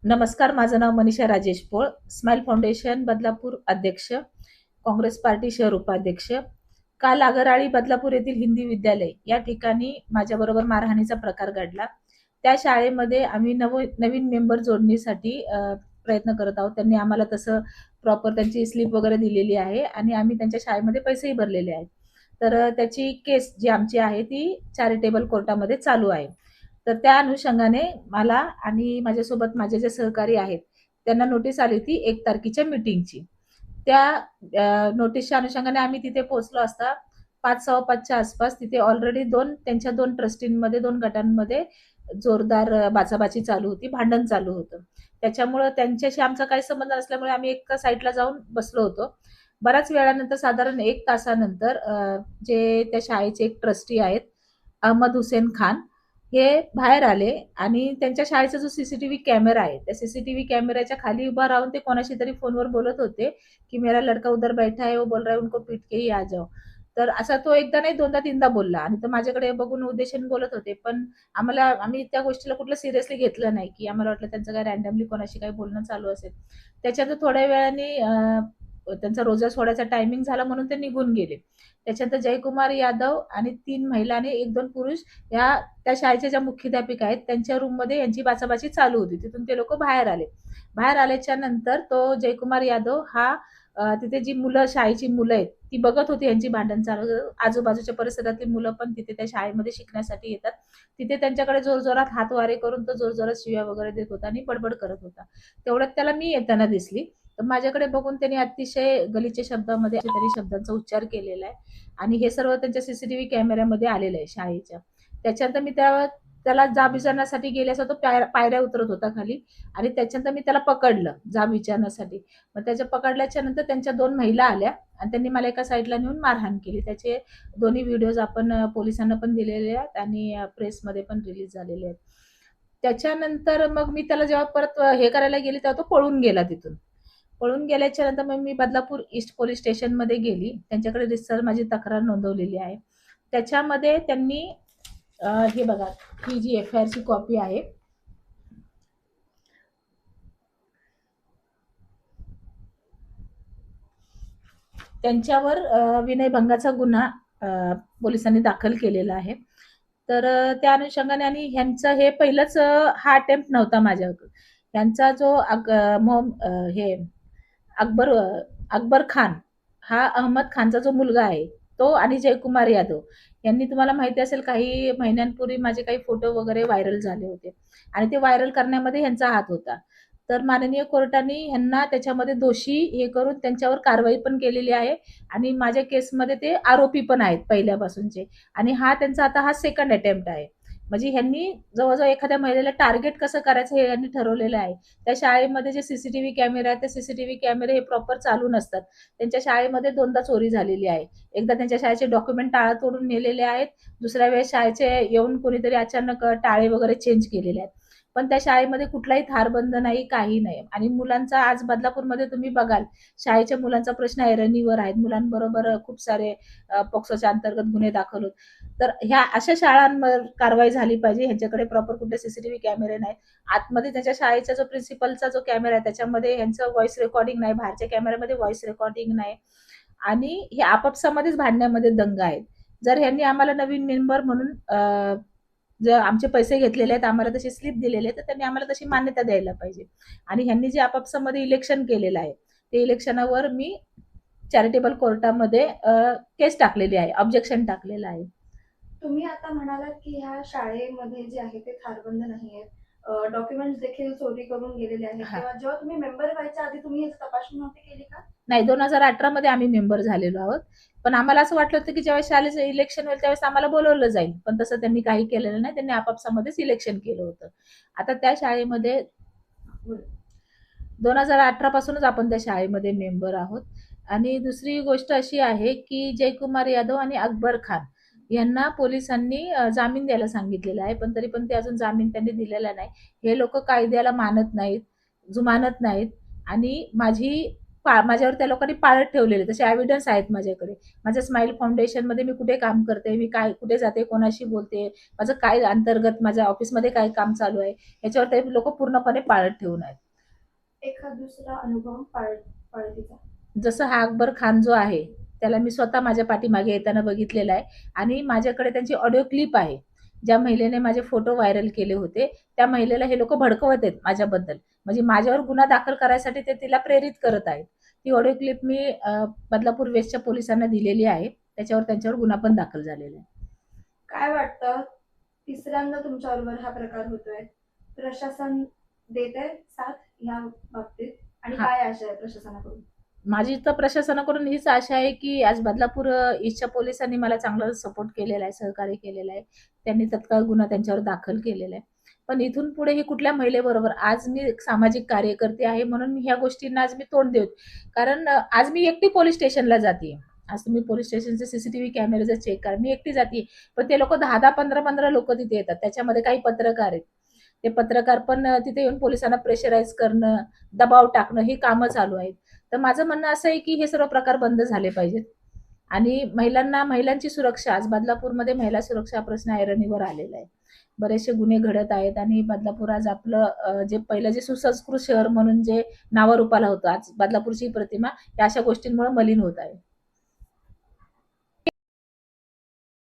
नमस्कार, माझं नाव मनीषा राजेश पोळ, smile foundation Badlapur अध्यक्ष, काँग्रेस पार्टी शहर उपाध्यक्ष. काल आगरआळी बदलापूर येथील हिंदी विद्यालय या ठिकाणी माझ्याबरोबर मारहाणीचा प्रकार घडला. त्या शाळेमध्ये आम्ही नवीन मेंबर जोडणीसाठी प्रयत्न करत आहोत. त्यांनी आम्हाला तसं प्रॉपर त्यांची स्लिप वगैरे दिलेली आहे आणि आम्ही त्यांच्या शाळेमध्ये पैसेही भरलेले आहेत. तर त्याची केस जी आमची आहे ती चॅरिटेबल कोर्टामध्ये चालू आहे. तर त्या अनुषंगाने मला आणि माझ्यासोबत माझे जे सहकारी आहेत त्यांना नोटीस आली होती 1 तारखेच्या मीटिंगची. त्या नोटीसच्या अनुषंगाने आम्ही तिथे पोहोचलो असता 5:15च्या आसपास तिथे ऑलरेडी त्यांच्या 2 ट्रस्टींमध्ये 2 गटांमध्ये जोरदार बाचाबाची चालू होती, भांडण चालू होतं. त्याच्यामुळं त्यांच्याशी आमचा काही संबंध नसल्यामुळे आम्ही एका साईडला जाऊन बसलो होतो. बऱ्याच वेळानंतर साधारण 1 तासानंतर जे त्या शाळेचे एक ट्रस्टी आहेत अहमद हुसेन खान हे बाहेर आले आणि त्यांच्या शाळेचा जो सीसीटीव्ही कॅमेरा आहे त्या सीसीटीव्ही कॅमेऱ्याच्या खाली उभा राहून ते कोणाशी तरी फोनवर बोलत होते की मेरा लड़का उधर बैठा है वो बोल रहा है उनको पीट के ही आ जाओ. तर असा तो एकदा नाही दोनदा तीनदा बोलला आणि तो माझ्याकडे बघून उद्देशून बोलत होते. पण आम्ही त्या गोष्टीला कुठलं सिरियसली घेतलं नाही की आम्हाला वाटलं त्यांचं काय रॅन्डमली कोणाशी काही बोलणं चालू असेल. त्याच्यानंतर थोड्या वेळाने त्यांचा रोजा सोडायचा टायमिंग झाला म्हणून ते निघून गेले. त्याच्यानंतर जयकुमार यादव आणि 3 महिला आणि 1-2 पुरुष या त्या शाळेच्या ज्या मुख्याध्यापिका आहेत त्यांच्या रूममध्ये यांची बाचाबाची चालू होती. तिथून ते लोक बाहेर आले. बाहेर आल्याच्या नंतर तो जयकुमार यादव हा तिथे जी मुलं शाळेची मुलं आहेत ती बघत होती यांची भांडण चालू. आजूबाजूच्या परिसरातली मुलं पण तिथे त्या शाळेमध्ये शिकण्यासाठी येतात. तिथे त्यांच्याकडे जोरजोरात हातवारे करून तो जोरजोरात शिव्या वगैरे देत होता आणि बडबड करत होता. तेवढ्यात त्याला मी येताना दिसली. तर माझ्याकडे बघून त्यांनी अतिशय गलिच्छ शब्दामध्ये त्यांनी शब्दांचा उच्चार केलेला आहे आणि हे सर्व त्यांच्या सीसीटीव्ही कॅमेऱ्यामध्ये आलेलं आहे शाळेच्या. त्याच्यानंतर मी त्याला जाब विचारण्यासाठी गेले असता तो पायऱ्या उतरत होता खाली आणि त्याच्यानंतर मी त्याला पकडलं जाब विचारण्यासाठी. मग त्याच्या पकडल्याच्या नंतर त्यांच्या 2 महिला आल्या आणि त्यांनी मला एका साईडला नेऊन मारहाण केली. त्याचे दोन्ही व्हिडिओज आपण पोलिसांना पण दिलेले आहेत आणि प्रेसमध्ये पण रिलीज झालेले आहेत. त्याच्यानंतर मग मी त्याला जेव्हा परत हे करायला गेले तेव्हा तो पळून गेला तिथून. पळून गेल्याच्या नंतर मग मी बदलापूर ईस्ट पोलीस स्टेशनमध्ये गेली. त्यांच्याकडे रितसर माझी तक्रार नोंदवलेली आहे. त्याच्यामध्ये त्यांनी हे बघा, ही जी FIR ची कॉपी आहे. त्यांच्यावर विनयभंगाचा गुन्हा पोलिसांनी दाखल केलेला आहे. तर त्या अनुषंगाने आणि ह्यांचं हे पहिलंच हा अटेम्प्ट नव्हता माझ्यावर. यांचा जो हे अकबर अकबर खान हा अहमद खानचा जो मुलगा आहे तो आणि जयकुमार यादव यांनी तुम्हाला माहिती असेल काही महिन्यांपूर्वी माझे काही फोटो वगैरे व्हायरल झाले होते आणि ते व्हायरल करण्यामध्ये ह्यांचा हात होता. तर माननीय कोर्टाने ह्यांना त्याच्यामध्ये दोषी हे करून त्यांच्यावर कारवाई पण केलेली आहे आणि माझ्या केसमध्ये ते आरोपी पण आहेत पहिल्यापासूनचे आणि हा त्यांचा आता हा सेकंड अटेम्प्ट आहे. म्हणजे ह्यांनी जवळजवळ एखाद्या महिलेला टार्गेट कसं करायचं हे यांनी ठरवलेलं आहे. त्या शाळेमध्ये जे सीसीटीव्ही कॅमेरे आहेत, ते सीसीटीव्ही कॅमेरे हे प्रॉपर चालू नसतात. त्यांच्या शाळेमध्ये 2दा चोरी झालेली आहे. एकदा त्यांच्या शाळेचे डॉक्युमेंट तोडून नेलेले आहेत. दुसऱ्या वेळेस शाळेचे येऊन कोणीतरी अचानक टाळे वगैरे चेंज केलेले आहेत. पण त्या शाळेमध्ये कुठलाही थारबंद नाही, काही नाही. आणि मुलांचा आज बदलापूरमध्ये तुम्ही बघाल शाळेच्या मुलांचा प्रश्न ऐरणीवर आहेत. मुलांबरोबर खूप सारे पॉक्सोच्या अंतर्गत गुन्हे दाखल होत. तर ह्या अशा शाळांवर कारवाई झाली पाहिजे. ह्यांच्याकडे प्रॉपर कुठले सीसीटीव्ही कॅमेरे नाहीत. आतमध्ये त्याच्या शाळेचा जो प्रिन्सिपलचा जो कॅमेरा आहे त्याच्यामध्ये ह्यांचं व्हॉइस रेकॉर्डिंग नाही. बाहेरच्या कॅमेऱ्यामध्ये व्हॉइस रेकॉर्डिंग नाही आणि हे आपापसामध्येच भांडण्यामध्ये दंग आहेत. जर ह्यांनी आम्हाला नवीन मेंबर म्हणून जर आमचे पैसे घेतलेले आहेत, आम्हाला तशी स्लिप दिलेली आहे, तर त्यांनी आम्हाला तशी मान्यता द्यायला पाहिजे. आणि ह्यांनी जे आपापसामध्ये इलेक्शन केलेलं आहे ते इलेक्शनावर मी चॅरिटेबल कोर्टामध्ये केस टाकलेली आहे, ऑब्जेक्शन टाकलेलं आहे. तुम्ही आता म्हणालात की ह्या शाळेमध्ये जे आहे ते थारबंद नाहीये. डॉक्युमेंट्स देखील चोरी करून गेलेले आहेत. हा. तेव्हा जेव्हा तुम्ही मेंबर व्हायच्या आधी तुम्ही याची तपासणी नव्हती केली का? नाही, 2018 मध्ये आम्ही मेंबर झालेलो आहोत. पण आम्हाला असं वाटलं होतं की ज्यावेळेस शाळेचं इलेक्शन होईल त्यावेळेस आम्हाला बोलवलं जाईल. पण तसं त्यांनी काही केलेलं नाही. त्यांनी आपापसामध्येच इलेक्शन केलं होतं. आता त्या शाळेमध्ये 2018 पासूनच आपण त्या शाळेमध्ये मेंबर आहोत. आणि दुसरी गोष्ट अशी आहे की जयकुमार यादव आणि अकबर खान यांना पोलिसांनी जामीन द्यायला सांगितलेला आहे. पण तरी पण ते अजून जामीन त्यांनी दिलेला नाही. हे लोक कायद्याला मानत नाहीत, जुमानत नाहीत आणि माझी माझ्यावर त्या लोकांनी पाळत ठेवलेले तसे एव्हिडन्स आहेत माझ्याकडे. माझ्या स्माईल फाउंडेशनमध्ये मी कुठे काम करते, मी काय कुठे जाते, कोणाशी बोलते, माझं काय अंतर्गत माझ्या ऑफिसमध्ये काय काम चालू आहे, याच्यावर ते लोक पूर्णपणे पाळत ठेवून आहेत. एखाद दुसरा अनुभव पाळतीचा? जसं हा अकबर खान जो आहे त्याला मी स्वतः माझ्या पाठीमागे येताना बघितलेला आहे आणि माझ्याकडे त्यांची ऑडिओ क्लिप आहे. ज्या महिलेने माझे फोटो व्हायरल केले होते त्या महिलेला हे लोक भडकवत आहेत माझ्याबद्दल, म्हणजे माझ्यावर गुन्हा दाखल करायसाठी ते तिला प्रेरित करत आहेत. ती ऑडिओ क्लिप मी बदलापूर वेस्टच्या पोलिसांना दिलेली आहे, त्याच्यावर त्यांच्यावर गुन्हा पण दाखल झालेला आहे. काय वाटतं, तिसऱ्यांदा तुमच्याबरोबर हा प्रकार होतोय, प्रशासन देत आहे साथ या बाबतीत आणि हा. काय आशा आहे प्रशासनाकडून? माझी तर प्रशासनाकडून हीच आशा आहे की आज बदलापूर ईस्टच्या पोलिसांनी मला चांगला सपोर्ट केलेला आहे, सहकार्य केलेलं आहे, त्यांनी तत्काळ गुन्हा त्यांच्यावर दाखल केलेला आहे. पण इथून पुढे ही कुठल्या महिलेबरोबर, आज मी एक सामाजिक कार्यकर्ते आहे म्हणून मी ह्या गोष्टींना आज मी तोंड देत, कारण आज मी एकटी पोलीस स्टेशनला जाते. आज तुम्ही पोलीस स्टेशनचे सीसीटीव्ही कॅमेरे जर चेक करा, मी एकटी जाते, पण ते लोक 10-10, 15-15 लोक तिथे येतात, त्याच्यामध्ये काही पत्रकार आहेत. ते पत्रकार पण तिथे येऊन पोलिसांना प्रेशराईज करणं, दबाव टाकणं ही कामं चालू आहेत. तर माझं म्हणणं असं आहे की हे सर्व प्रकार बंद झाले पाहिजेत आणि महिलांची सुरक्षा, आज बदलापूरमध्ये महिला सुरक्षा प्रश्न ऐरणीवर आलेला आहे. बरेचसे गुन्हे घडत आहेत आणि बदलापूर आज आपलं जे पहिलं जे सुसंस्कृत शहर म्हणून जे नावारूपाला होतं, आज बदलापूरची प्रतिमा या अशा गोष्टींमुळे मलिन होत आहे.